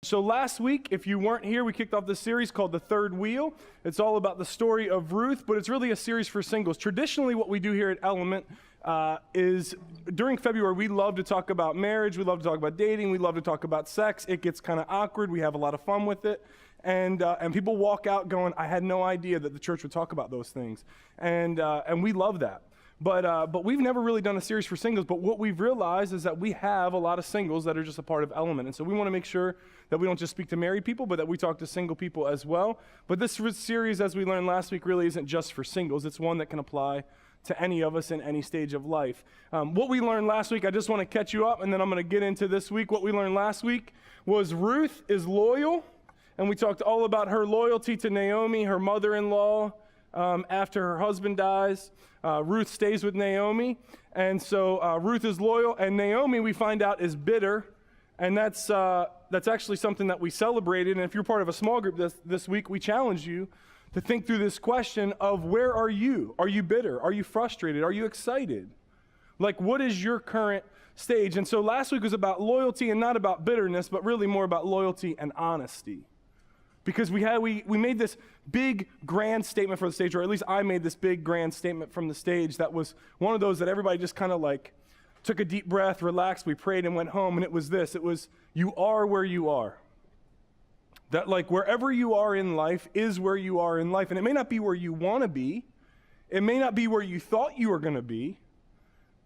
So last week, if you weren't here, we kicked off this series called The Third Wheel. It's all about the story of Ruth, but it's really a series for singles. Traditionally, what we do here at Element is during February, we love to talk about marriage, we love to talk about dating, we love to talk about sex. It gets kind of awkward, we have a lot of fun with it, and people walk out going, I had no idea that the church would talk about those things, and we love that. But we've never really done a series for singles, but what we've realized is that we have a lot of singles that are just a part of Element. And so we want to make sure that we don't just speak to married people, but that we talk to single people as well. But this series, as we learned last week, really isn't just for singles. It's one that can apply to any of us in any stage of life. What we learned last week, I just want to catch you up, and then I'm going to get into this week. What we learned last week was Ruth is loyal, and we talked all about her loyalty to Naomi, her mother-in-law, after her husband dies. Ruth stays with Naomi, and so Ruth is loyal, and Naomi, we find out, is bitter, and that's actually something that we celebrated. And if you're part of a small group this week, we challenge you to think through this question of where are you? Are you bitter? Are you frustrated? Are you excited? Like, what is your current stage? And so last week was about loyalty and not about bitterness, but really more about loyalty and honesty. Because we made this big, grand statement for the stage, or at least I made this big, grand statement from the stage that was one of those that everybody just kind of like took a deep breath, relaxed, we prayed and went home, and it was this. It was, you are where you are. That like wherever you are in life is where you are in life. And it may not be where you want to be. It may not be where you thought you were going to be,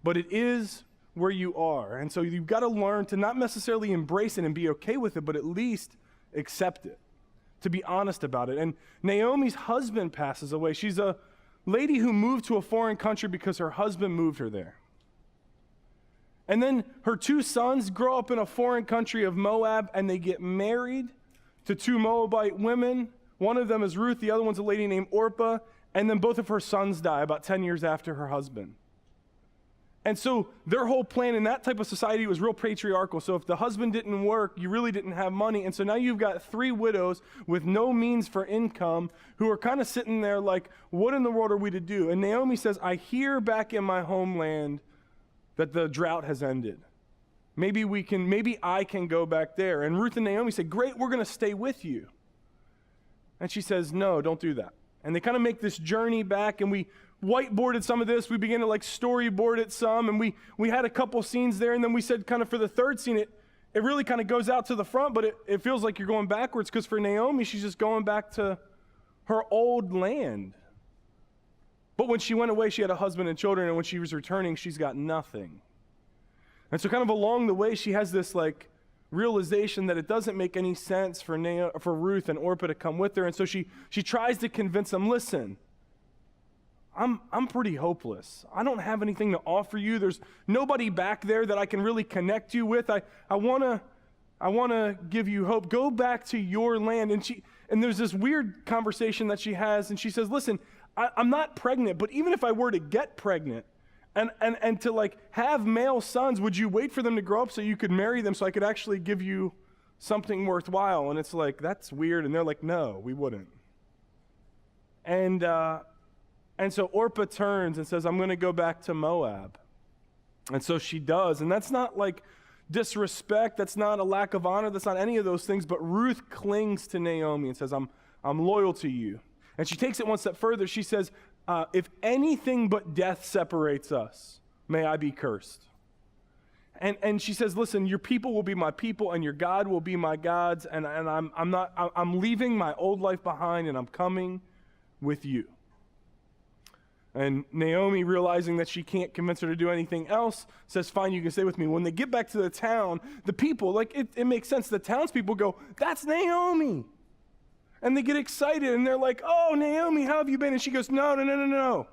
but it is where you are. And so you've got to learn to not necessarily embrace it and be okay with it, but at least accept it. To be honest about it. And Naomi's husband passes away. She's a lady who moved to a foreign country because her husband moved her there. And then her two sons grow up in a foreign country of Moab, and they get married to two Moabite women. One of them is Ruth, the other one's a lady named Orpah, and then both of her sons die about 10 years after her husband. And so their whole plan in that type of society was real patriarchal. So if the husband didn't work, you really didn't have money. And so now you've got three widows with no means for income who are kind of sitting there like, what in the world are we to do? And Naomi says, I hear back in my homeland that the drought has ended. Maybe I can go back there. And Ruth and Naomi say, great, we're going to stay with you. And she says, no, don't do that. And they kind of make this journey back, and we whiteboarded some of this. We began to like storyboard it some, and we had a couple scenes there, and then we said kind of for the third scene, it really kind of goes out to the front, but it feels like you're going backwards, because for Naomi, she's just going back to her old land. But when she went away, she had a husband and children, and when she was returning, she's got nothing. And so kind of along the way, she has this like realization that it doesn't make any sense for Ruth and Orpah to come with her, and so she tries to convince them, listen, I'm pretty hopeless. I don't have anything to offer you. There's nobody back there that I can really connect you with. I wanna give you hope. Go back to your land. And there's this weird conversation that she has, and she says, listen, I'm not pregnant, but even if I were to get pregnant and to like have male sons, would you wait for them to grow up so you could marry them so I could actually give you something worthwhile? And it's like, that's weird. And they're like, no, we wouldn't. And so Orpah turns and says, I'm going to go back to Moab. And so she does. And that's not like disrespect. That's not a lack of honor. That's not any of those things. But Ruth clings to Naomi and says, I'm loyal to you. And she takes it one step further. She says, if anything but death separates us, may I be cursed. And she says, listen, your people will be my people and your God will be my gods. And I'm leaving my old life behind and I'm coming with you. And Naomi, realizing that she can't convince her to do anything else, says, fine, you can stay with me. When they get back to the town, the people, like it makes sense. The townspeople go, that's Naomi. And they get excited and they're like, oh, Naomi, how have you been? And she goes, no.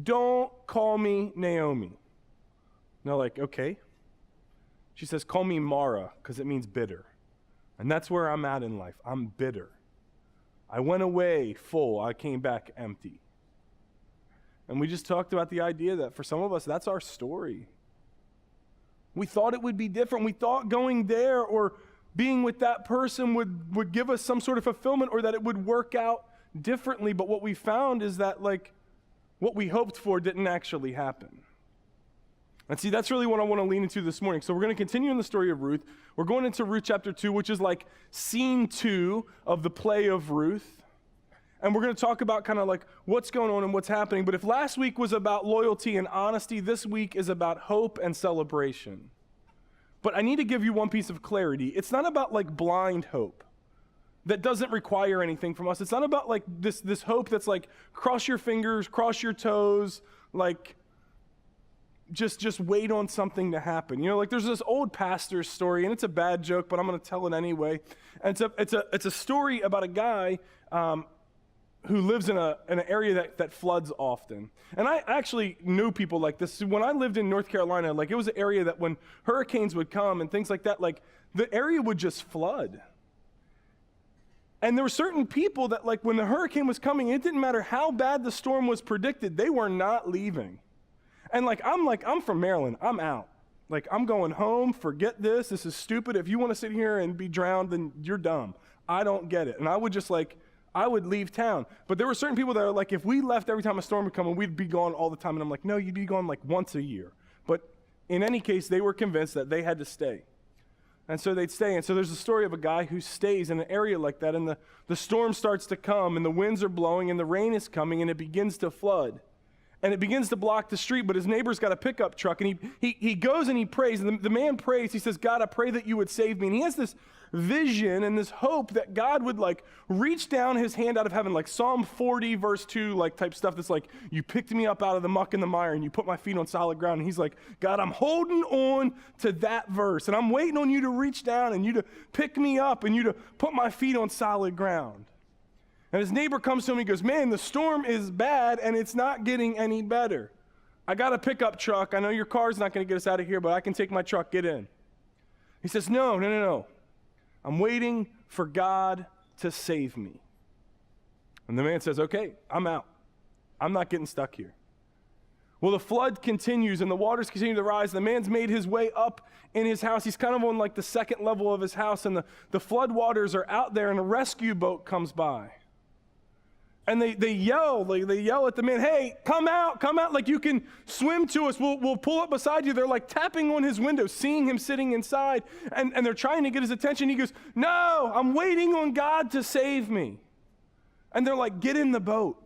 Don't call me Naomi. And they're like, okay. She says, call me Mara, because it means bitter. And that's where I'm at in life. I'm bitter. I went away full. I came back empty. And we just talked about the idea that for some of us, that's our story. We thought it would be different. We thought going there or being with that person would give us some sort of fulfillment, or that it would work out differently. But what we found is that like what we hoped for didn't actually happen. And see, that's really what I want to lean into this morning. So we're going to continue in the story of Ruth. We're going into Ruth chapter 2, which is like scene 2 of the play of Ruth. And we're going to talk about kind of like what's going on and what's happening. But if last week was about loyalty and honesty, this week is about hope and celebration. But I need to give you one piece of clarity. It's not about like blind hope that doesn't require anything from us. It's not about like this hope that's like cross your fingers, cross your toes, like just wait on something to happen. You know, like there's this old pastor's story, and it's a bad joke, but I'm going to tell it anyway. And it's a story about a guy who lives in an area that floods often. And I actually knew people like this. When I lived in North Carolina, like it was an area that when hurricanes would come and things like that, like the area would just flood. And there were certain people that like when the hurricane was coming, it didn't matter how bad the storm was predicted, they were not leaving. And I'm from Maryland, I'm out. Like I'm going home, forget this is stupid. If you want to sit here and be drowned, then you're dumb. I don't get it. And I would leave town. But there were certain people that are like, if we left every time a storm would come, and we'd be gone all the time. And I'm like, no, you'd be gone like once a year. But in any case, they were convinced that they had to stay. And so they'd stay. And so there's a story of a guy who stays in an area like that, and the storm starts to come, and the winds are blowing, and the rain is coming, and it begins to flood. And it begins to block the street, but his neighbor's got a pickup truck, and he goes and he prays, and the man prays. He says, God, I pray that you would save me. And he has this vision and this hope that God would like reach down his hand out of heaven, like Psalm 40 verse 2 like type stuff that's like, you picked me up out of the muck and the mire and you put my feet on solid ground. And he's like, God, I'm holding on to that verse, and I'm waiting on you to reach down and you to pick me up and you to put my feet on solid ground. And his neighbor comes to him and he goes, man, the storm is bad and it's not getting any better. I got a pickup truck. I know your car's not going to get us out of here, but I can take my truck, get in. He says, no. I'm waiting for God to save me. And the man says, okay, I'm out. I'm not getting stuck here. Well, the flood continues and the waters continue to rise. The man's made his way up in his house. He's kind of on like the second level of his house, and the flood waters are out there, and a rescue boat comes by. And they yell at the man, hey, come out, like you can swim to us, we'll pull up beside you. They're like tapping on his window, seeing him sitting inside, and they're trying to get his attention. He goes, no, I'm waiting on God to save me. And they're like, get in the boat.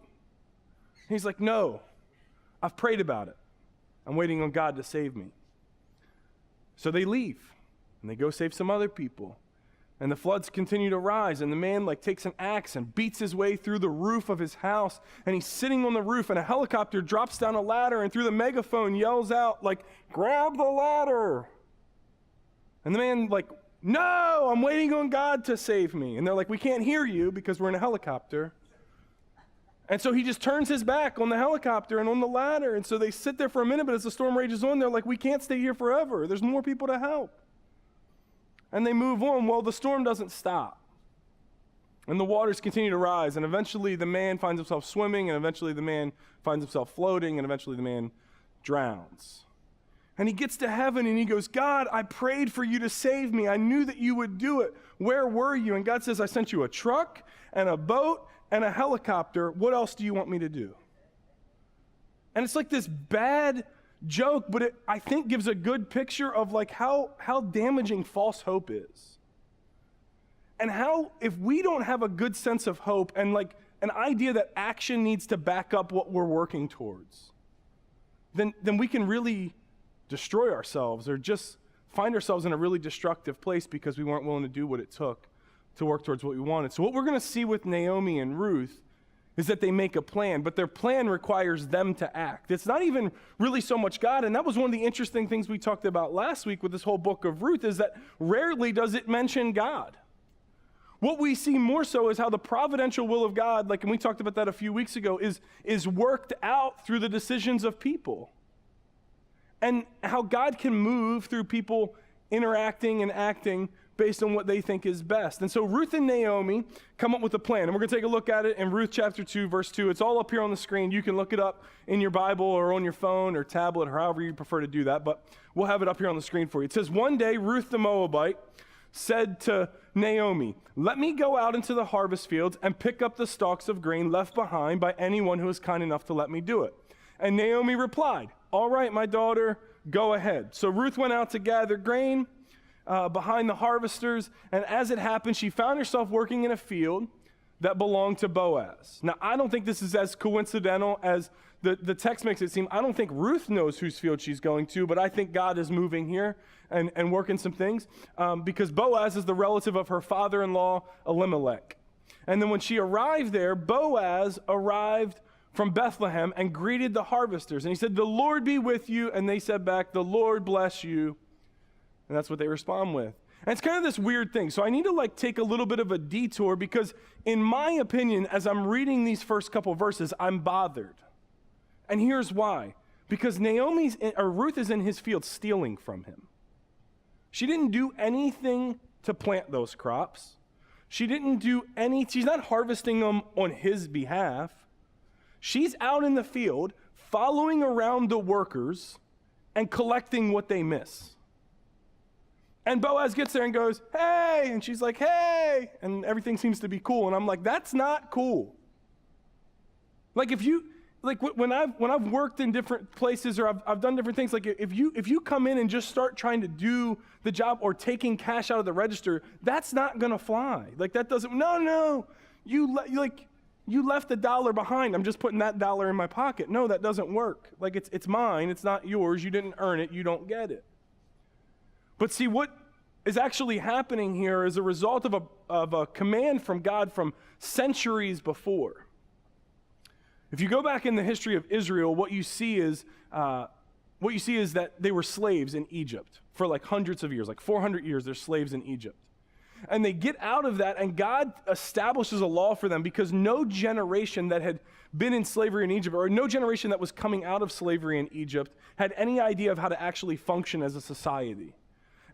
And he's like, no, I've prayed about it. I'm waiting on God to save me. So they leave, and they go save some other people. And the floods continue to rise, and the man like takes an axe and beats his way through the roof of his house, and he's sitting on the roof, and a helicopter drops down a ladder and through the megaphone yells out like, grab the ladder. And the man like, no, I'm waiting on God to save me. And they're like, we can't hear you because we're in a helicopter. And so he just turns his back on the helicopter and on the ladder. And so they sit there for a minute, but as the storm rages on, they're like, we can't stay here forever. There's more people to help. And they move on. Well, the storm doesn't stop. And the waters continue to rise. And eventually the man finds himself swimming. And eventually the man finds himself floating. And eventually the man drowns. And he gets to heaven and he goes, God, I prayed for you to save me. I knew that you would do it. Where were you? And God says, I sent you a truck and a boat and a helicopter. What else do you want me to do? And it's like this bad joke, but it, I think, gives a good picture of like how damaging false hope is. And how, if we don't have a good sense of hope and like an idea that action needs to back up what we're working towards, then we can really destroy ourselves or just find ourselves in a really destructive place because we weren't willing to do what it took to work towards what we wanted. So what we're going to see with Naomi and Ruth is that they make a plan, but their plan requires them to act. It's not even really so much God, and that was one of the interesting things we talked about last week with this whole book of Ruth, is that rarely does it mention God. What we see more so is how the providential will of God, like, and we talked about that a few weeks ago, is worked out through the decisions of people. And how God can move through people interacting and acting based on what they think is best. And so Ruth and Naomi come up with a plan. And we're going to take a look at it in Ruth chapter 2, verse 2. It's all up here on the screen. You can look it up in your Bible or on your phone or tablet or however you prefer to do that. But we'll have it up here on the screen for you. It says, one day Ruth the Moabite said to Naomi, let me go out into the harvest fields and pick up the stalks of grain left behind by anyone who is kind enough to let me do it. And Naomi replied, all right, my daughter, go ahead. So Ruth went out to gather grain behind the harvesters, and as it happened, she found herself working in a field that belonged to Boaz. Now, I don't think this is as coincidental as the text makes it seem. I don't think Ruth knows whose field she's going to, but I think God is moving here and working some things because Boaz is the relative of her father-in-law, Elimelech. And then when she arrived there, Boaz arrived from Bethlehem and greeted the harvesters. And he said, "The Lord be with you." And they said back, "The Lord bless you." And that's what they respond with. And it's kind of this weird thing. So I need to take a little bit of a detour because in my opinion, as I'm reading these first couple verses, I'm bothered. And here's why. Because Ruth is in his field stealing from him. She didn't do anything to plant those crops. She's not harvesting them on his behalf. She's out in the field following around the workers and collecting what they miss. And Boaz gets there and goes, "Hey," and she's like, "Hey," and everything seems to be cool. And I'm like, that's not cool. When I've worked in different places or I've done different things, if you come in and just start trying to do the job or taking cash out of the register, that's not gonna fly. That doesn't. No, you left $1 behind. I'm just putting that $1 in my pocket. No, that doesn't work. It's mine. It's not yours. You didn't earn it. You don't get it. But see, what is actually happening here is a result of a command from God from centuries before. If you go back in the history of Israel, what you see is that they were slaves in Egypt for hundreds of years, 400 years. They're slaves in Egypt, and they get out of that, and God establishes a law for them because no generation that had been in slavery in Egypt, or no generation that was coming out of slavery in Egypt, had any idea of how to actually function as a society.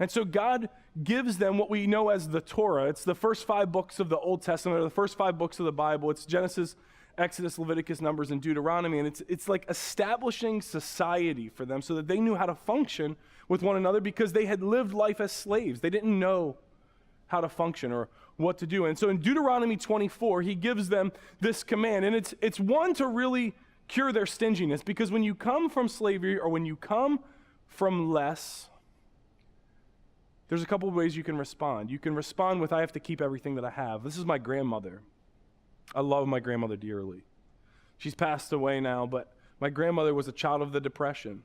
And so God gives them what we know as the Torah. It's the first 5 books of the Old Testament, or the first 5 books of the Bible. It's Genesis, Exodus, Leviticus, Numbers, and Deuteronomy. And it's like establishing society for them so that they knew how to function with one another because they had lived life as slaves. They didn't know how to function or what to do. And so in Deuteronomy 24, he gives them this command. And it's one to really cure their stinginess, because when you come from slavery or when you come from less, there's a couple of ways you can respond. You can respond with, "I have to keep everything that I have." This is my grandmother. I love my grandmother dearly. She's passed away now, but my grandmother was a child of the Depression.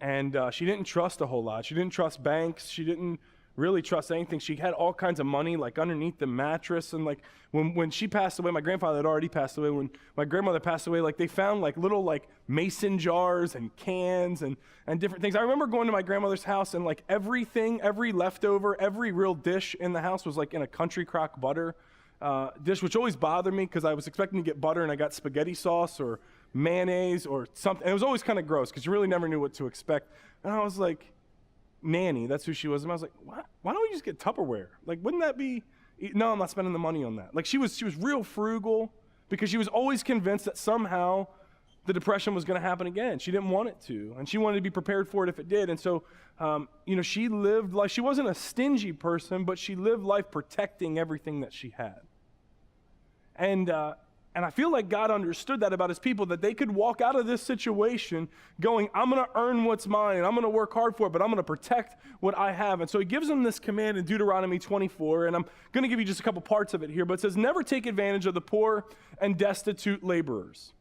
And she didn't trust a whole lot. She didn't trust banks. She didn't really trust anything. She had all kinds of money underneath the mattress. And when she passed away, my grandfather had already passed away. When my grandmother passed away, they found little mason jars and cans and different things. I remember going to my grandmother's house and everything, every leftover, every real dish in the house was in a country crock butter dish, which always bothered me because I was expecting to get butter and I got spaghetti sauce or mayonnaise or something. And it was always kind of gross because you really never knew what to expect. And I was like, Nanny, that's who she was. And I was like, why don't we just get Tupperware? Wouldn't that be? No, I'm not spending the money on that. She was real frugal because she was always convinced that somehow the Depression was going to happen again. She didn't want it to, and she wanted to be prepared for it if it did. And so, she lived life. She wasn't a stingy person, but she lived life protecting everything that she had. And I feel like God understood that about his people, that they could walk out of this situation going, "I'm going to earn what's mine, and I'm going to work hard for it, but I'm going to protect what I have." And so he gives them this command in Deuteronomy 24, and I'm going to give you just a couple parts of it here, but it says, "Never take advantage of the poor and destitute laborers.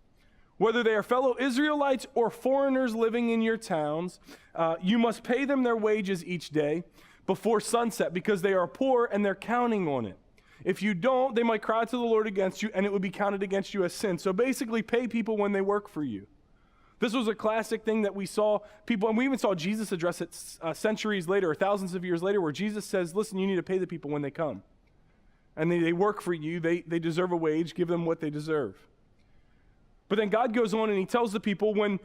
Whether they are fellow Israelites or foreigners living in your towns, you must pay them their wages each day before sunset because they are poor and they're counting on it. If you don't, they might cry to the Lord against you, and it would be counted against you as sin." So basically, pay people when they work for you. This was a classic thing that we saw people, and we even saw Jesus address it centuries later, or thousands of years later, where Jesus says, "Listen, you need to pay the people when they come. And they work for you. They deserve a wage. Give them what they deserve." But then God goes on and he tells the people, when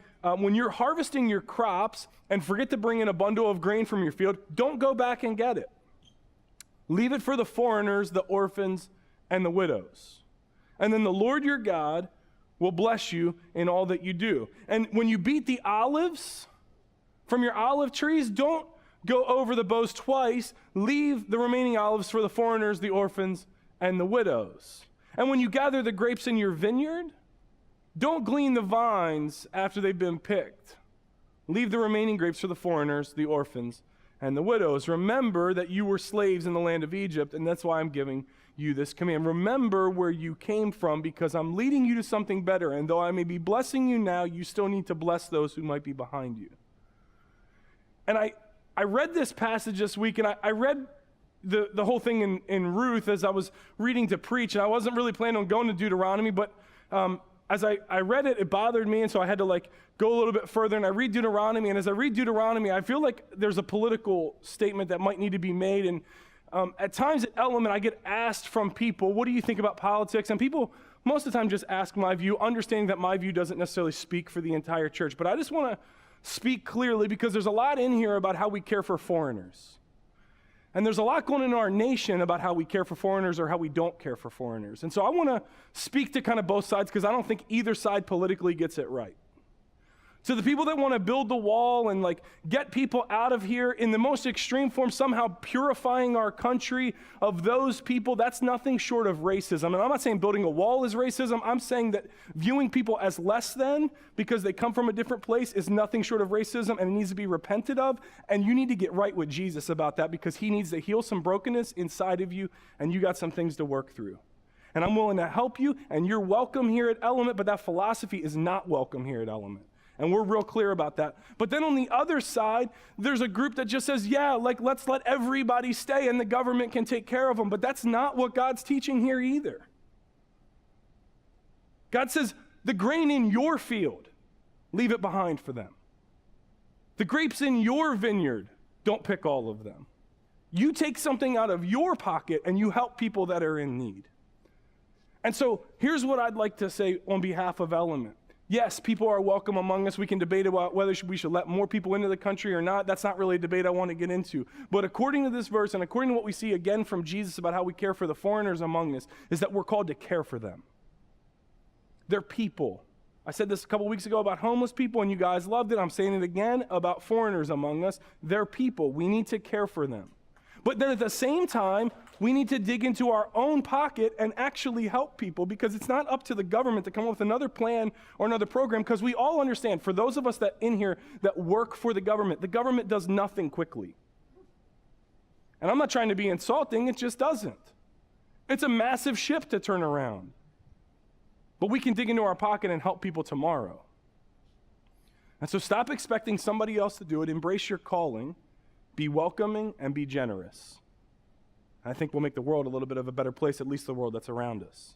you're harvesting your crops and forget to bring in a bundle of grain from your field, don't go back and get it. Leave it for the foreigners, the orphans, and the widows. And then the Lord your God will bless you in all that you do. And when you beat the olives from your olive trees, don't go over the boughs twice. Leave the remaining olives for the foreigners, the orphans, and the widows. And when you gather the grapes in your vineyard, don't glean the vines after they've been picked. Leave the remaining grapes for the foreigners, the orphans, and the widows. Remember that you were slaves in the land of Egypt, and that's why I'm giving you this command. Remember where you came from, because I'm leading you to something better. And though I may be blessing you now, you still need to bless those who might be behind you. And I read this passage this week, and I read the whole thing in Ruth as I was reading to preach, and I wasn't really planning on going to Deuteronomy, but as I read it, it bothered me, and so I had to go a little bit further, and I read Deuteronomy, and as I read Deuteronomy, I feel like there's a political statement that might need to be made, and at times at Element, I get asked from people, what do you think about politics? And people most of the time just ask my view, understanding that my view doesn't necessarily speak for the entire church, but I just want to speak clearly because there's a lot in here about how we care for foreigners. And there's a lot going on in our nation about how we care for foreigners or how we don't care for foreigners. And so I want to speak to kind of both sides because I don't think either side politically gets it right. So the people that want to build the wall and get people out of here in the most extreme form, somehow purifying our country of those people, that's nothing short of racism. And I'm not saying building a wall is racism. I'm saying that viewing people as less than because they come from a different place is nothing short of racism, and it needs to be repented of. And you need to get right with Jesus about that because he needs to heal some brokenness inside of you, and you got some things to work through. And I'm willing to help you, and you're welcome here at Element, but that philosophy is not welcome here at Element. And we're real clear about that. But then on the other side, there's a group that just says, yeah, let's let everybody stay and the government can take care of them. But that's not what God's teaching here either. God says, the grain in your field, leave it behind for them. The grapes in your vineyard, don't pick all of them. You take something out of your pocket and you help people that are in need. And so here's what I'd like to say on behalf of Element. Yes, people are welcome among us. We can debate about whether we should let more people into the country or not. That's not really a debate I want to get into. But according to this verse and according to what we see again from Jesus about how we care for the foreigners among us, is that we're called to care for them. They're people. I said this a couple weeks ago about homeless people, and you guys loved it. I'm saying it again about foreigners among us. They're people. We need to care for them. But then at the same time, we need to dig into our own pocket and actually help people, because it's not up to the government to come up with another plan or another program, because we all understand, for those of us that in here that work for the government does nothing quickly. And I'm not trying to be insulting, it just doesn't. It's a massive ship to turn around. But we can dig into our pocket and help people tomorrow. And so stop expecting somebody else to do it. Embrace your calling. Be welcoming and be generous. I think we'll make the world a little bit of a better place, at least the world that's around us.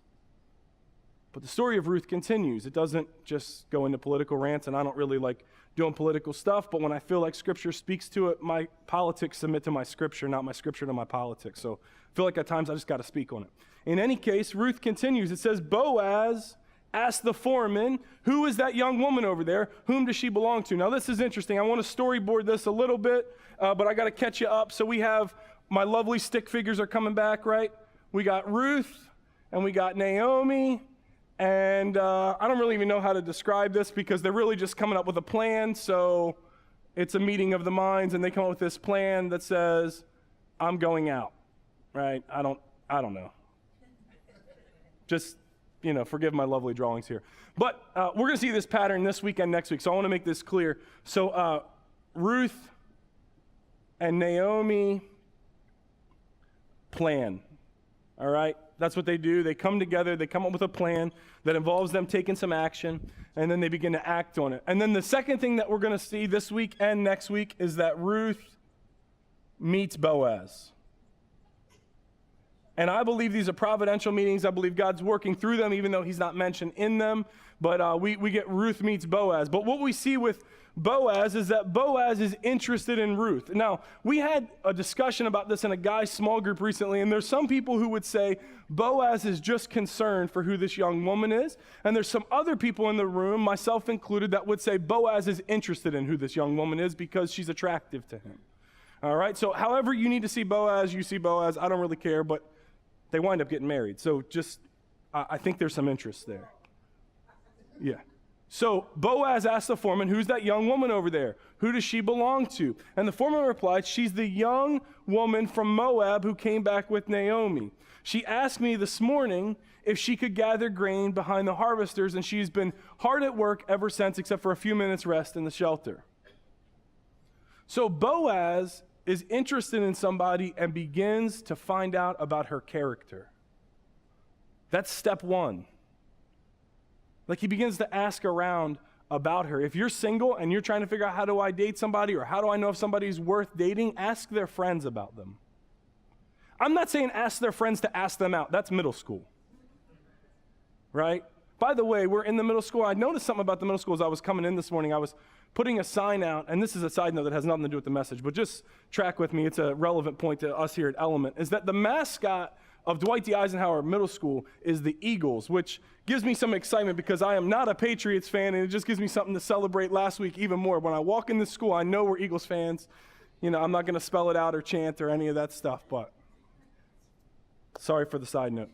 But the story of Ruth continues. It doesn't just go into political rants, and I don't really like doing political stuff, but when I feel like Scripture speaks to it, my politics submit to my Scripture, not my Scripture to my politics. So I feel like at times I just got to speak on it. In any case, Ruth continues. It says, Boaz asked the foreman, who is that young woman over there? Whom does she belong to? Now, this is interesting. I want to storyboard this a little bit, but I got to catch you up. So we have my lovely stick figures are coming back, right? We got Ruth, and we got Naomi, and I don't really even know how to describe this because they're really just coming up with a plan. So it's a meeting of the minds, and they come up with this plan that says, I'm going out, right? I don't know. Just, forgive my lovely drawings here. But we're going to see this pattern this week and next week, so I want to make this clear. So Ruth and Naomi plan, all right? That's what they do. They come together, they come up with a plan that involves them taking some action, and then they begin to act on it. And then the second thing that we're going to see this week and next week is that Ruth meets Boaz. And I believe these are providential meetings. I believe God's working through them, even though he's not mentioned in them. But we get Ruth meets Boaz. But what we see with Boaz is that Boaz is interested in Ruth. Now, we had a discussion about this in a guy's small group recently, and there's some people who would say Boaz is just concerned for who this young woman is. And there's some other people in the room, myself included, that would say Boaz is interested in who this young woman is because she's attractive to him. All right? So however you need to see Boaz, you see Boaz. I don't really care, but they wind up getting married. So just, I think there's some interest there. Yeah. So Boaz asked the foreman, who's that young woman over there? Who does she belong to? And the foreman replied, she's the young woman from Moab who came back with Naomi. She asked me this morning if she could gather grain behind the harvesters, and she's been hard at work ever since, except for a few minutes rest in the shelter. So Boaz is interested in somebody and begins to find out about her character. That's step one. Like he begins to ask around about her. If you're single and you're trying to figure out how do I date somebody or how do I know if somebody's worth dating, ask their friends about them. I'm not saying ask their friends to ask them out. That's middle school, right? By the way, we're in the middle school. I noticed something about the middle school as I was coming in this morning. I was putting a sign out, and this is a side note that has nothing to do with the message, but just track with me. It's a relevant point to us here at Element, is that the mascot of Dwight D. Eisenhower Middle School is the Eagles, which gives me some excitement because I am not a Patriots fan, and it just gives me something to celebrate last week even more. When I walk in this school, I know we're Eagles fans. You know, I'm not going to spell it out or chant or any of that stuff, but sorry for the side note.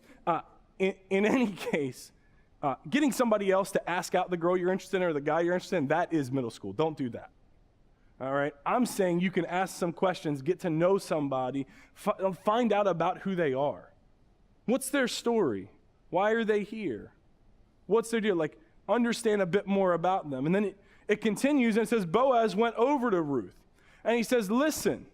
In any case, getting somebody else to ask out the girl you're interested in or the guy you're interested in, that is middle school. Don't do that. All right? I'm saying you can ask some questions, get to know somebody, find out about who they are. What's their story? Why are they here? What's their deal? Like, understand a bit more about them. And then it continues and it says, Boaz went over to Ruth. And he says, listen,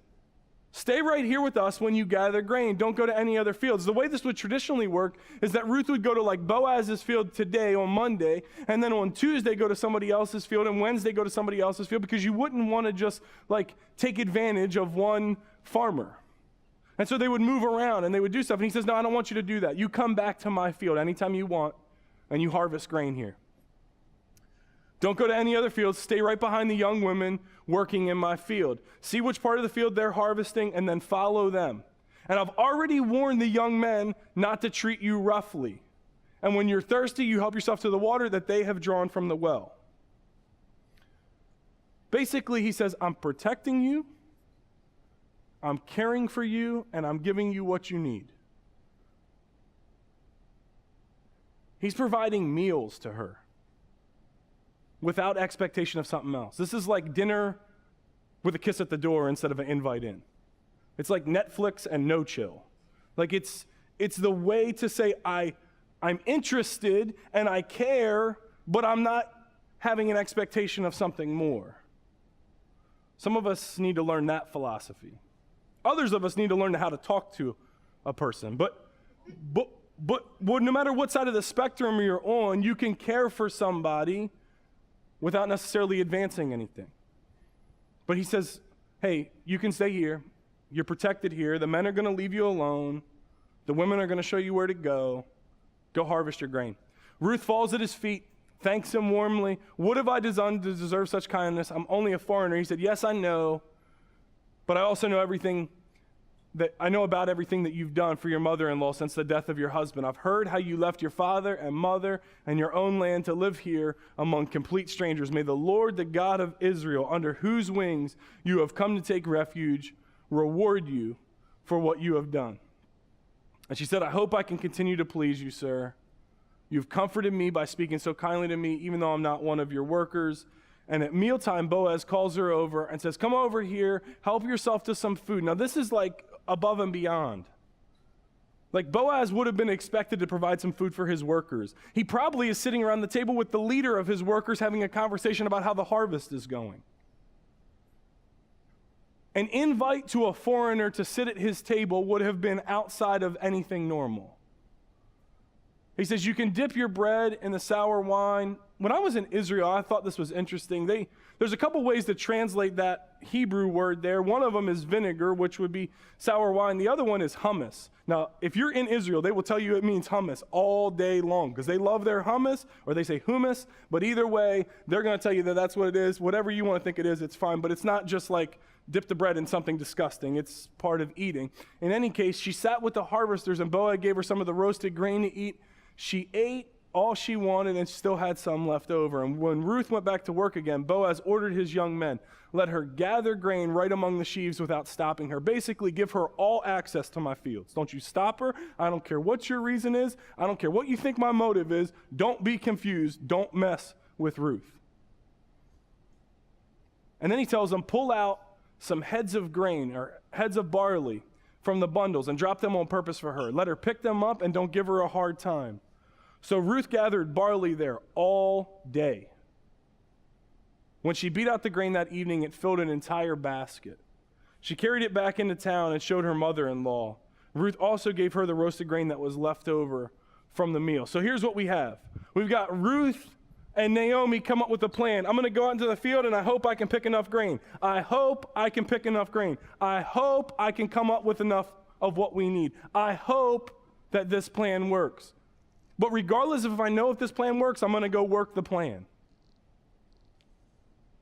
stay right here with us when you gather grain. Don't go to any other fields. The way this would traditionally work is that Ruth would go to like Boaz's field today on Monday, and then on Tuesday go to somebody else's field, and Wednesday go to somebody else's field, because you wouldn't want to just like take advantage of one farmer. And so they would move around and they would do stuff. And he says, no, I don't want you to do that. You come back to my field anytime you want, and you harvest grain here. Don't go to any other fields. Stay right behind the young women working in my field. See which part of the field they're harvesting, and then follow them. And I've already warned the young men not to treat you roughly. And when you're thirsty, you help yourself to the water that they have drawn from the well. Basically, he says, I'm protecting you, I'm caring for you, and I'm giving you what you need. He's providing meals to her without expectation of something else. This is like dinner with a kiss at the door instead of an invite in. It's like Netflix and no chill. Like it's the way to say I'm interested and I care, but I'm not having an expectation of something more. Some of us need to learn that philosophy. Others of us need to learn how to talk to a person. But no matter what side of the spectrum you're on, you can care for somebody without necessarily advancing anything. But he says, hey, you can stay here. You're protected here. The men are going to leave you alone. The women are going to show you where to go. Go harvest your grain. Ruth falls at his feet, thanks him warmly. What have I done to deserve such kindness? I'm only a foreigner. He said, yes, I know, but I also know about everything that you've done for your mother-in-law since the death of your husband. I've heard how you left your father and mother and your own land to live here among complete strangers. May the Lord, the God of Israel, under whose wings you have come to take refuge, reward you for what you have done. And she said, I hope I can continue to please you, sir. You've comforted me by speaking so kindly to me, even though I'm not one of your workers. And at mealtime, Boaz calls her over and says, come over here, help yourself to some food. Now, this is like above and beyond. Like Boaz would have been expected to provide some food for his workers. He probably is sitting around the table with the leader of his workers having a conversation about how the harvest is going. An invite to a foreigner to sit at his table would have been outside of anything normal. He says, you can dip your bread in the sour wine. When I was in Israel, I thought this was interesting. There's a couple ways to translate that Hebrew word there. One of them is vinegar, which would be sour wine. The other one is hummus. Now, if you're in Israel, they will tell you it means hummus all day long because they love their hummus, or they say hummus. But either way, they're going to tell you that that's what it is. Whatever you want to think it is, it's fine. But it's not just like dip the bread in something disgusting. It's part of eating. In any case, she sat with the harvesters, and Boaz gave her some of the roasted grain to eat. She ate all she wanted and still had some left over. And when Ruth went back to work again, Boaz ordered his young men, let her gather grain right among the sheaves without stopping her. Basically, give her all access to my fields. Don't you stop her. I don't care what your reason is. I don't care what you think my motive is. Don't be confused. Don't mess with Ruth. And then he tells them, pull out some heads of grain or heads of barley from the bundles and drop them on purpose for her. Let her pick them up and don't give her a hard time. So Ruth gathered barley there all day. When she beat out the grain that evening, it filled an entire basket. She carried it back into town and showed her mother-in-law. Ruth also gave her the roasted grain that was left over from the meal. So here's what we have. We've got Ruth and Naomi come up with a plan. I'm going to go out into the field and I hope I can pick enough grain. I hope I can pick enough grain. I hope I can come up with enough of what we need. I hope that this plan works. But regardless of if I know if this plan works, I'm going to go work the plan.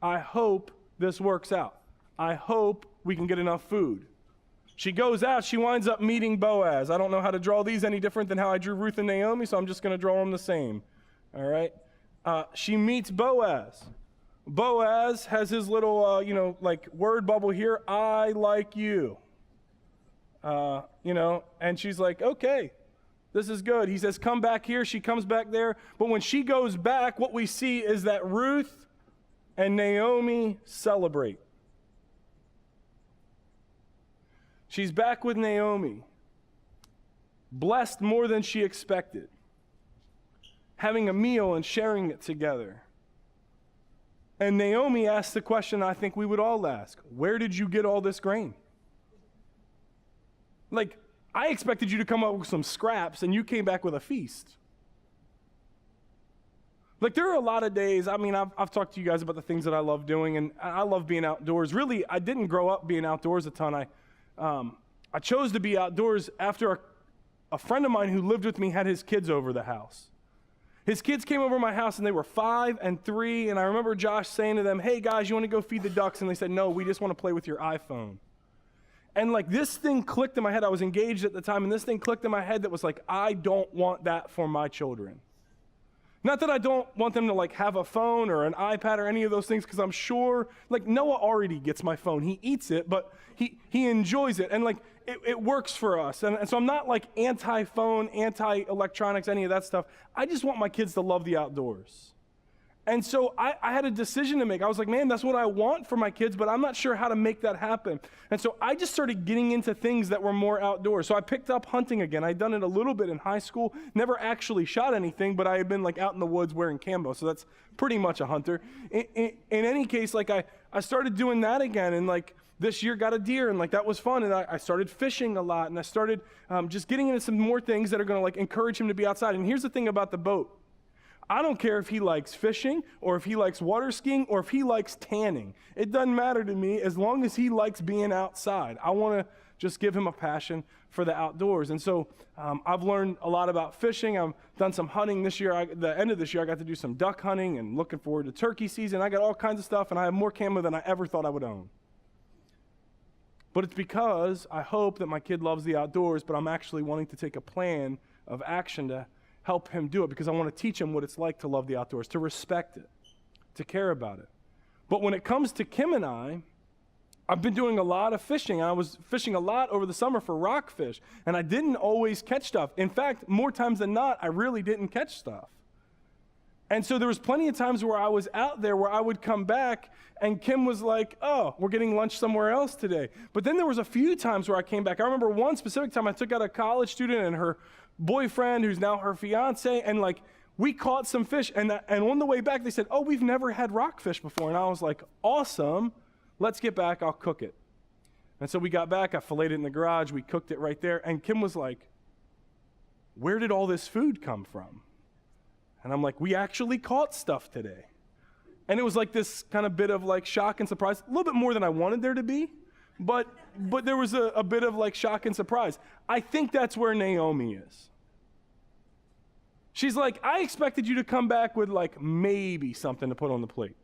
I hope this works out. I hope we can get enough food. She goes out, she winds up meeting Boaz. I don't know how to draw these any different than how I drew Ruth and Naomi, so I'm just going to draw them the same. All right? She meets Boaz. Boaz has his little, word bubble here, I like you. And she's like, okay, this is good. He says, come back here. She comes back there. But when she goes back, what we see is that Ruth and Naomi celebrate. She's back with Naomi, blessed more than she expected, having a meal and sharing it together. And Naomi asked the question I think we would all ask, where did you get all this grain? Like, I expected you to come up with some scraps, and you came back with a feast. Like, there are a lot of days, I've talked to you guys about the things that I love doing, and I love being outdoors. Really, I didn't grow up being outdoors a ton. I chose to be outdoors after a friend of mine who lived with me had his kids over the house. His kids came over my house, and they were 5 and 3, and I remember Josh saying to them, hey, guys, you want to go feed the ducks? And they said, no, we just want to play with your iPhone. And like this thing clicked in my head. I was engaged at the time, and this thing clicked in my head that was like, I don't want that for my children. Not that I don't want them to like have a phone or an iPad or any of those things, because I'm sure, like Noah already gets my phone. He eats it, but he enjoys it, and like it works for us. And so I'm not like anti-phone, anti-electronics, any of that stuff. I just want my kids to love the outdoors. And so I had a decision to make. I was like, man, that's what I want for my kids, but I'm not sure how to make that happen. And so I just started getting into things that were more outdoors. So I picked up hunting again. I'd done it a little bit in high school, never actually shot anything, but I had been like out in the woods wearing camo, so that's pretty much a hunter. In any case, like I started doing that again, and like this year got a deer, and like that was fun, and I started fishing a lot, and I started just getting into some more things that are going to like encourage him to be outside. And here's the thing about the boat. I don't care if he likes fishing or if he likes water skiing or if he likes tanning. It doesn't matter to me as long as he likes being outside. I want to just give him a passion for the outdoors. And so I've learned a lot about fishing. I've done some hunting this year. The end of this year, I got to do some duck hunting and looking forward to turkey season. I got all kinds of stuff, and I have more camo than I ever thought I would own. But it's because I hope that my kid loves the outdoors, but I'm actually wanting to take a plan of action to help him do it, because I want to teach him what it's like to love the outdoors, to respect it, to care about it. But when it comes to Kim and I've been doing a lot of fishing. I was fishing a lot over the summer for rockfish, and I didn't always catch stuff. In fact, more times than not, I really didn't catch stuff. And so there was plenty of times where I was out there where I would come back and Kim was like, oh, we're getting lunch somewhere else today. But then there was a few times where I came back. I remember one specific time I took out a college student and her boyfriend, who's now her fiance, and like we caught some fish. And on the way back, they said, oh, we've never had rockfish before. And I was like, awesome. Let's get back. I'll cook it. And so we got back. I filleted it in the garage. We cooked it right there. And Kim was like, where did all this food come from? And I'm like, we actually caught stuff today. And it was like this kind of bit of like shock and surprise, a little bit more than I wanted there to be, but there was a bit of like shock and surprise. I think that's where Naomi is. She's like, I expected you to come back with like maybe something to put on the plate.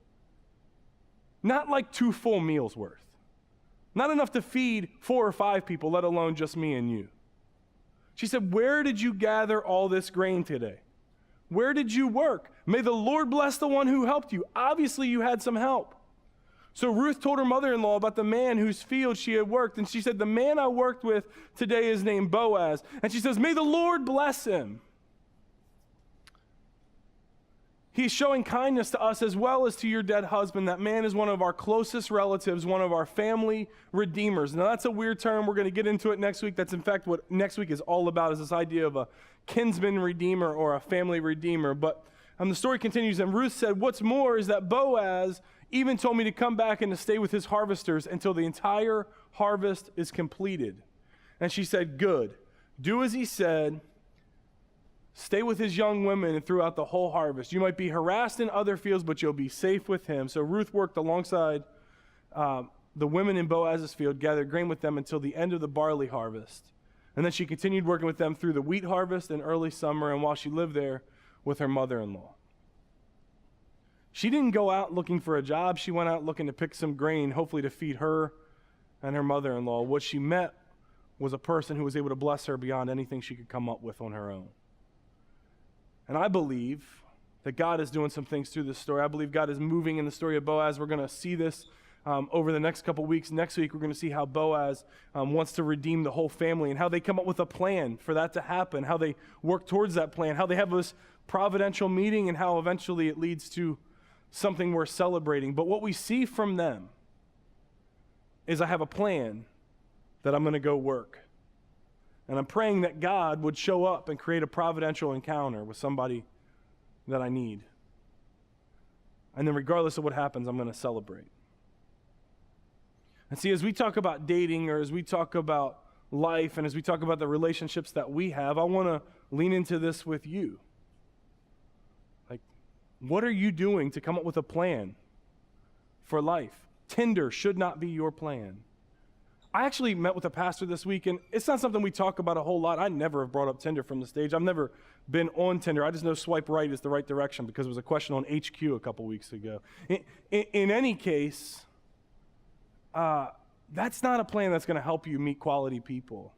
Not like 2 full meals worth. Not enough to feed 4 or 5 people, let alone just me and you. She said, where did you gather all this grain today? Where did you work? May the Lord bless the one who helped you. Obviously, you had some help. So Ruth told her mother-in-law about the man whose field she had worked. And she said, the man I worked with today is named Boaz. And she says, may the Lord bless him. He's showing kindness to us as well as to your dead husband. That man is one of our closest relatives, one of our family redeemers. Now, that's a weird term. We're going to get into it next week. That's, in fact, what next week is all about, is this idea of a kinsman redeemer or a family redeemer. But the story continues, and Ruth said, what's more is that Boaz even told me to come back and to stay with his harvesters until the entire harvest is completed. And she said, good. Do as he said. Stay with his young women and throughout the whole harvest. You might be harassed in other fields, but you'll be safe with him. So Ruth worked alongside the women in Boaz's field, gathered grain with them until the end of the barley harvest. And then she continued working with them through the wheat harvest and early summer, and while she lived there with her mother-in-law. She didn't go out looking for a job. She went out looking to pick some grain, hopefully to feed her and her mother-in-law. What she met was a person who was able to bless her beyond anything she could come up with on her own. And I believe that God is doing some things through this story. I believe God is moving in the story of Boaz. We're going to see this over the next couple weeks. Next week, we're going to see how Boaz wants to redeem the whole family and how they come up with a plan for that to happen, how they work towards that plan, how they have this providential meeting, and how eventually it leads to something worth celebrating. But what we see from them is I have a plan that I'm going to go work. And I'm praying that God would show up and create a providential encounter with somebody that I need. And then regardless of what happens, I'm going to celebrate. And see, as we talk about dating, or as we talk about life, and as we talk about the relationships that we have, I want to lean into this with you. Like, what are you doing to come up with a plan for life? Tinder should not be your plan. I actually met with a pastor this week, and it's not something we talk about a whole lot. I never have brought up Tinder from the stage. I've never been on Tinder. I just know swipe right is the right direction because it was a question on HQ a couple weeks ago. In any case, that's not a plan that's going to help you meet quality people.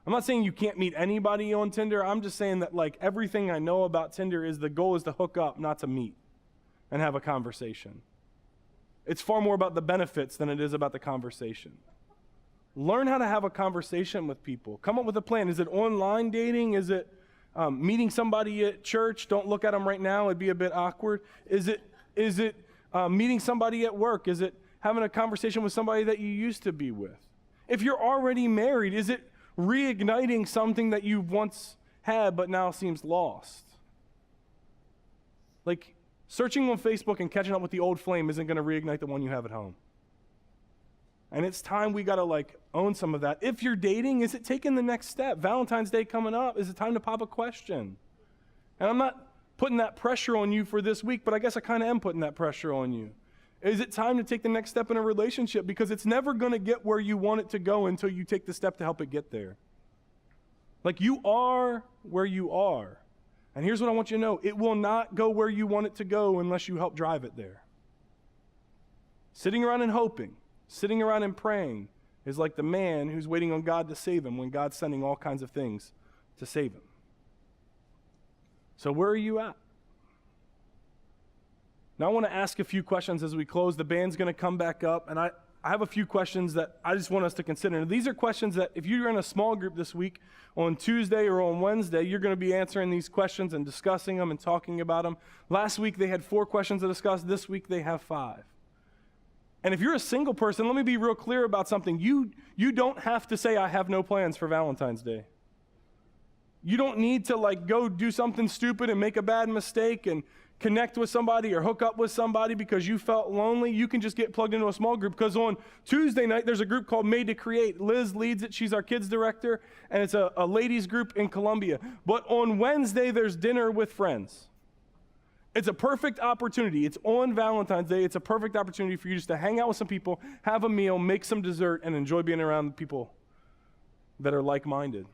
I'm not saying you can't meet anybody on Tinder. I'm just saying that, like, everything I know about Tinder is the goal is to hook up, not to meet and have a conversation. It's far more about the benefits than it is about the conversation. Learn how to have a conversation with people. Come up with a plan. Is it online dating? Is it meeting somebody at church? Don't look at them right now. It'd be a bit awkward. Is it meeting somebody at work? Is it having a conversation with somebody that you used to be with? If you're already married, is it reigniting something that you once had but now seems lost? Like, searching on Facebook and catching up with the old flame isn't going to reignite the one you have at home. And it's time we got to, own some of that. If you're dating, is it taking the next step? Valentine's Day coming up. Is it time to pop a question? And I'm not putting that pressure on you for this week, but I guess I kind of am putting that pressure on you. Is it time to take the next step in a relationship? Because it's never going to get where you want it to go until you take the step to help it get there. Like, you are where you are. And here's what I want you to know. It will not go where you want it to go unless you help drive it there. Sitting around and hoping, sitting around and praying is like the man who's waiting on God to save him when God's sending all kinds of things to save him. So where are you at? Now I want to ask a few questions as we close. The band's going to come back up, and I have a few questions that I just want us to consider. And these are questions that if you're in a small group this week, on Tuesday or on Wednesday, you're going to be answering these questions and discussing them and talking about them. Last week they had 4 questions to discuss. This week they have 5. And if you're a single person, let me be real clear about something. You don't have to say, I have no plans for Valentine's Day. You don't need to go do something stupid and make a bad mistake and connect with somebody or hook up with somebody because you felt lonely. You can just get plugged into a small group, because on Tuesday night, there's a group called Made to Create. Liz leads it. She's our kids director, and it's a ladies group in Columbia. But on Wednesday, there's dinner with friends. It's a perfect opportunity. It's on Valentine's Day. It's a perfect opportunity for you just to hang out with some people, have a meal, make some dessert, and enjoy being around people that are like-minded.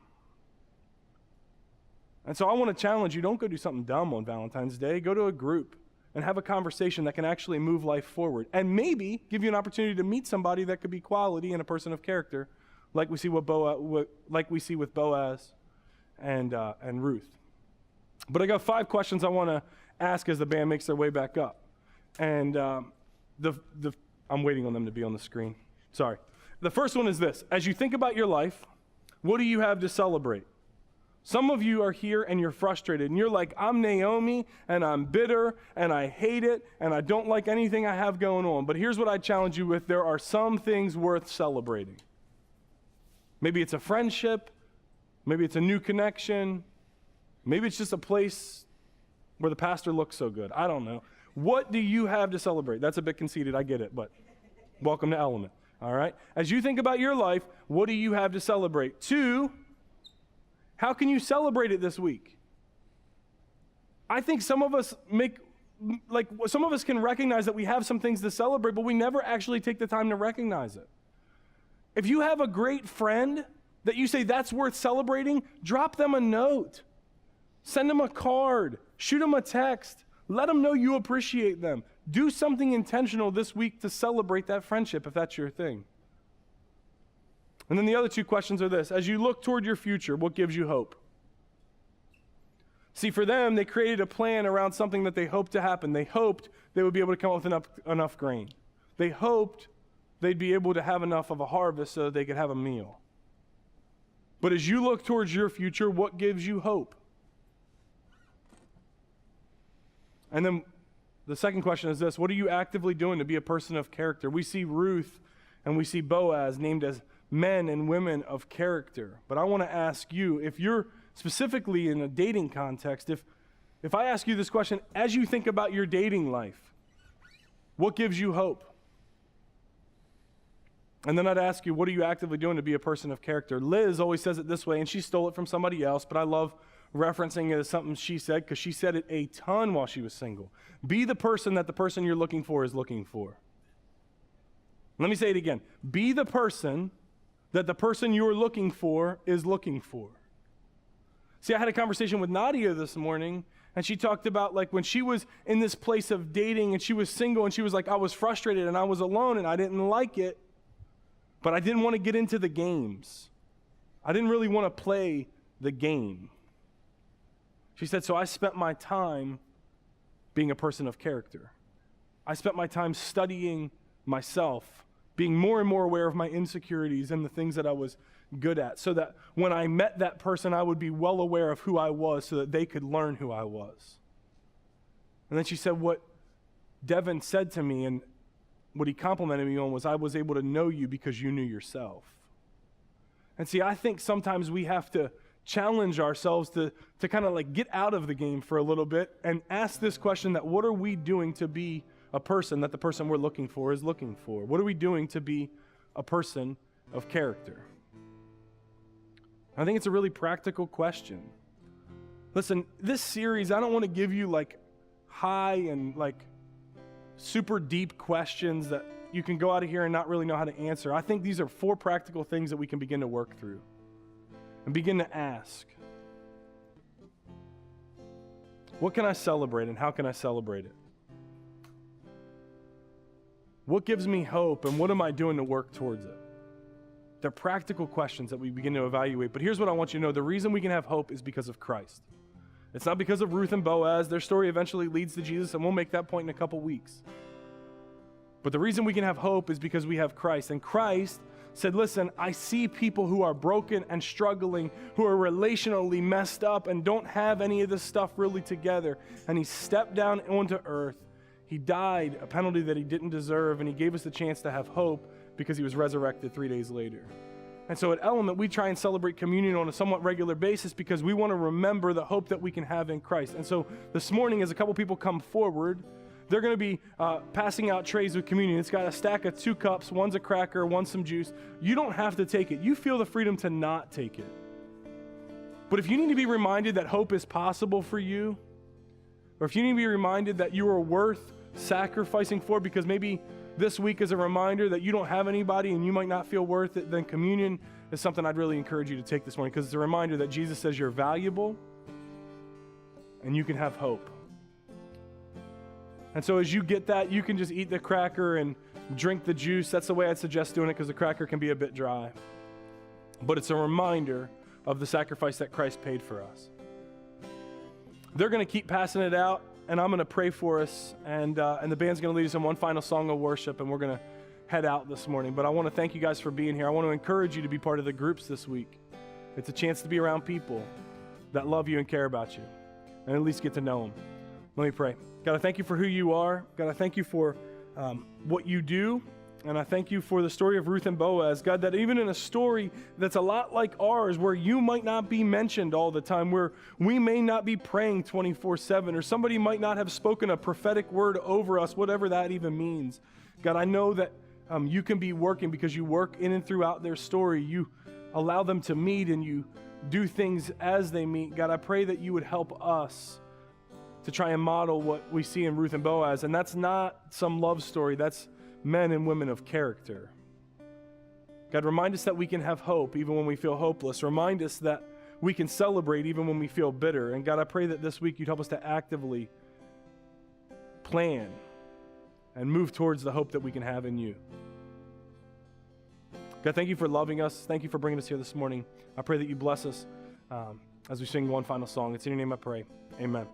And so I want to challenge you, don't go do something dumb on Valentine's Day. Go to a group and have a conversation that can actually move life forward, and maybe give you an opportunity to meet somebody that could be quality and a person of character, like we see with Boaz and Ruth. But I got 5 questions I want to ask as the band makes their way back up. And I'm waiting on them to be on the screen. Sorry. The first one is this. As you think about your life, what do you have to celebrate? Some of you are here and you're frustrated and you're like, I'm Naomi and I'm bitter and I hate it and I don't like anything I have going on. But here's what I challenge you with. There are some things worth celebrating. Maybe it's a friendship. Maybe it's a new connection. Maybe it's just a place where the pastor looks so good. I don't know. What do you have to celebrate? That's a bit conceited, I get it, but welcome to Element, all right? As you think about your life, what do you have to celebrate? 2, how can you celebrate it this week? I think some of us can recognize that we have some things to celebrate, but we never actually take the time to recognize it. If you have a great friend that you say that's worth celebrating, drop them a note. Send them a card. Shoot them a text. Let them know you appreciate them. Do something intentional this week to celebrate that friendship if that's your thing. And then the other 2 questions are this. As you look toward your future, what gives you hope? See, for them, they created a plan around something that they hoped to happen. They hoped they would be able to come up with enough grain. They hoped they'd be able to have enough of a harvest so that they could have a meal. But as you look towards your future, what gives you hope? And then the second question is this: what are you actively doing to be a person of character? We see Ruth and we see Boaz named as men and women of character. But I want to ask you, if you're specifically in a dating context, if I ask you this question, as you think about your dating life, what gives you hope? And then I'd ask you, what are you actively doing to be a person of character? Liz always says it this way, and she stole it from somebody else, but I love referencing it as something she said because she said it a ton while she was single. Be the person that the person you're looking for is looking for. Let me say it again. Be the person that the person you're looking for is looking for. See, I had a conversation with Nadia this morning, and she talked about like when she was in this place of dating and she was single and she was like, I was frustrated and I was alone and I didn't like it, but I didn't want to get into the games. I didn't really want to play the game. She said, so I spent my time being a person of character. I spent my time studying myself, being more and more aware of my insecurities and the things that I was good at, so that when I met that person, I would be well aware of who I was so that they could learn who I was. And then she said, what Devin said to me and what he complimented me on was, I was able to know you because you knew yourself. And see, I think sometimes we have to challenge ourselves to kind of like get out of the game for a little bit and ask this question, that what are we doing to be a person that the person we're looking for is looking for? What are we doing to be a person of character? I think it's a really practical question. Listen, this series, I don't want to give you like high and like super deep questions that you can go out of here and not really know how to answer. I think these are 4 practical things that we can begin to work through and begin to ask. What can I celebrate and how can I celebrate it? What gives me hope and what am I doing to work towards it? They're practical questions that we begin to evaluate. But here's what I want you to know. The reason we can have hope is because of Christ. It's not because of Ruth and Boaz. Their story eventually leads to Jesus, and we'll make that point in a couple weeks. But the reason we can have hope is because we have Christ. And Christ said, listen, I see people who are broken and struggling, who are relationally messed up and don't have any of this stuff really together. And he stepped down onto earth. He died a penalty that he didn't deserve, and he gave us the chance to have hope because he was resurrected 3 days later. And so at Element, we try and celebrate communion on a somewhat regular basis because we want to remember the hope that we can have in Christ. And so this morning, as a couple people come forward, they're going to be passing out trays with communion. It's got a stack of 2 cups. One's a cracker, one's some juice. You don't have to take it. You feel the freedom to not take it. But if you need to be reminded that hope is possible for you, or if you need to be reminded that you are worth sacrificing for, because maybe this week is a reminder that you don't have anybody and you might not feel worth it, then communion is something I'd really encourage you to take this morning, because it's a reminder that Jesus says you're valuable and you can have hope. And so as you get that, you can just eat the cracker and drink the juice. That's the way I'd suggest doing it, because the cracker can be a bit dry. But it's a reminder of the sacrifice that Christ paid for us. They're going to keep passing it out, and I'm going to pray for us, and the band's going to lead us in one final song of worship, and we're going to head out this morning. But I want to thank you guys for being here. I want to encourage you to be part of the groups this week. It's a chance to be around people that love you and care about you, and at least get to know them. Let me pray. God, I thank you for who you are. God, I thank you for what you do. And I thank you for the story of Ruth and Boaz, God, that even in a story that's a lot like ours, where you might not be mentioned all the time, where we may not be praying 24/7, or somebody might not have spoken a prophetic word over us, whatever that even means. God, I know that you can be working because you work in and throughout their story. You allow them to meet and you do things as they meet. God, I pray that you would help us to try and model what we see in Ruth and Boaz. And that's not some love story. That's men and women of character. God, remind us that we can have hope even when we feel hopeless. Remind us that we can celebrate even when we feel bitter. And God, I pray that this week you'd help us to actively plan and move towards the hope that we can have in you. God, thank you for loving us. Thank you for bringing us here this morning. I pray that you bless us as we sing one final song. It's in your name I pray. Amen.